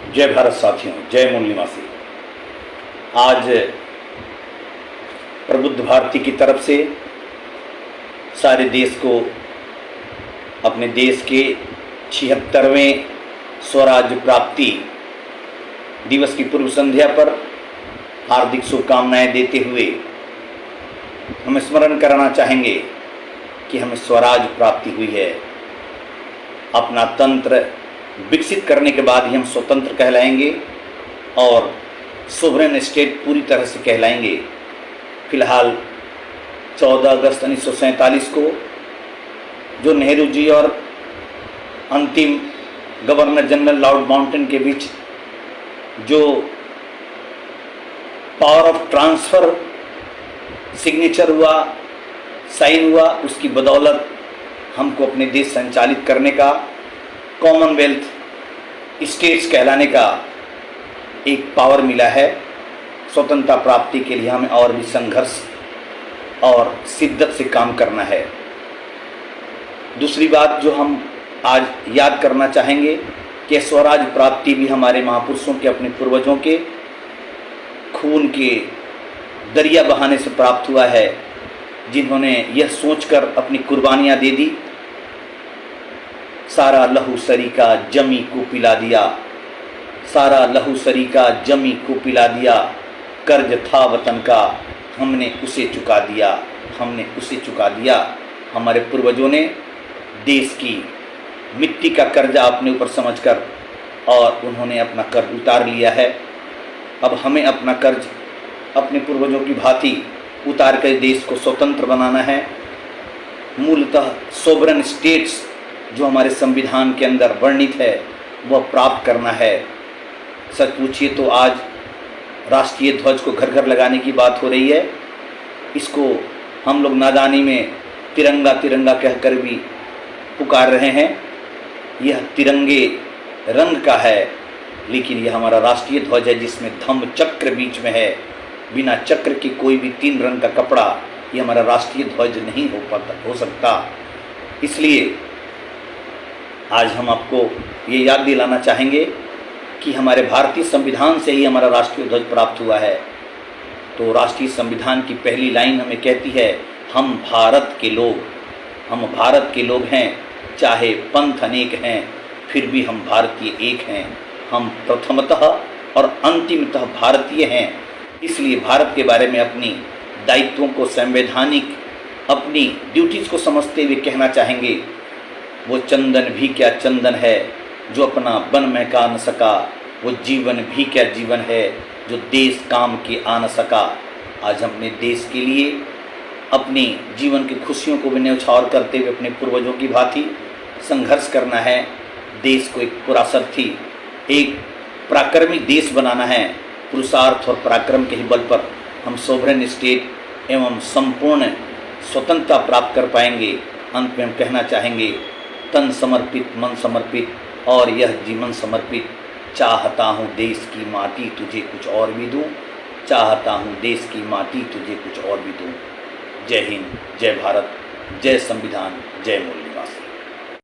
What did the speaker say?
जय भारत साथियों, जय मूल निवासी। आज प्रबुद्ध भारती की तरफ से सारे देश को अपने देश के 76वें स्वराज्य प्राप्ति दिवस की पूर्व संध्या पर हार्दिक शुभकामनाएं देते हुए हम स्मरण कराना चाहेंगे कि हमें स्वराज प्राप्ति हुई है। अपना तंत्र विकसित करने के बाद ही हम स्वतंत्र कहलाएंगे और सोवरेन स्टेट पूरी तरह से कहलाएंगे। फिलहाल 14 अगस्त 1947 को जो नेहरू जी और अंतिम गवर्नर जनरल लॉर्ड माउंटेन के बीच जो पावर ऑफ ट्रांसफ़र सिग्नेचर हुआ, साइन हुआ, उसकी बदौलत हमको अपने देश संचालित करने का, कॉमनवेल्थ स्टेट्स कहलाने का एक पावर मिला है। स्वतंत्रता प्राप्ति के लिए हमें और भी संघर्ष और शिद्दत से काम करना है। दूसरी बात जो हम आज याद करना चाहेंगे कि स्वराज प्राप्ति भी हमारे महापुरुषों के, अपने पूर्वजों के खून के दरिया बहाने से प्राप्त हुआ है, जिन्होंने यह सोचकर अपनी कुर्बानियाँ दे दी, सारा लहू सरी का जमी को पिला दिया, सारा लहू सरी का जमी को पिला दिया, कर्ज था वतन का हमने उसे चुका दिया, हमने उसे चुका दिया। हमारे पूर्वजों ने देश की मिट्टी का कर्जा अपने ऊपर समझकर और उन्होंने अपना कर्ज उतार लिया है। अब हमें अपना कर्ज अपने पूर्वजों की भांति उतार कर देश को स्वतंत्र बनाना है। मूलतः सोवरेन स्टेट्स जो हमारे संविधान के अंदर वर्णित है वह प्राप्त करना है। सच पूछिए तो आज राष्ट्रीय ध्वज को घर घर लगाने की बात हो रही है। इसको हम लोग नादानी में तिरंगा तिरंगा कहकर भी पुकार रहे हैं। यह तिरंगे रंग का है, लेकिन यह हमारा राष्ट्रीय ध्वज है जिसमें धम्म चक्र बीच में है। बिना चक्र के कोई भी 3 रंग का कपड़ा ये हमारा राष्ट्रीय ध्वज नहीं हो सकता। इसलिए आज हम आपको ये याद दिलाना चाहेंगे कि हमारे भारतीय संविधान से ही हमारा राष्ट्रीय ध्वज प्राप्त हुआ है। तो राष्ट्रीय संविधान की पहली लाइन हमें कहती है, हम भारत के लोग, हम भारत के लोग हैं, चाहे पंथ अनेक हैं फिर भी हम भारतीय एक हैं। हम प्रथमतः और अंतिमतः भारतीय हैं। इसलिए भारत के बारे में अपनी दायित्वों को, संवैधानिक अपनी ड्यूटीज़ को समझते हुए कहना चाहेंगे, वो चंदन भी क्या चंदन है जो अपना बन महका न सका, वो जीवन भी क्या जीवन है जो देश काम के आ न सका। आज हमने देश के लिए अपनी जीवन की खुशियों को भी न्यौछावर करते हुए अपने पूर्वजों की भांति संघर्ष करना है। देश को एक पुरासार्थी, एक पराक्रमी देश बनाना है। पुरुषार्थ और पराक्रम के ही बल पर हम सोवरेन स्टेट एवं संपूर्ण स्वतंत्रता प्राप्त कर पाएंगे। अंत में हम कहना चाहेंगे, तन समर्पित मन समर्पित और यह जीवन समर्पित, चाहता हूँ देश की माटी तुझे कुछ और भी दूँ, चाहता हूँ देश की माटी तुझे कुछ और भी दूँ। जय हिंद, जय भारत, जय संविधान, जय मूल्य।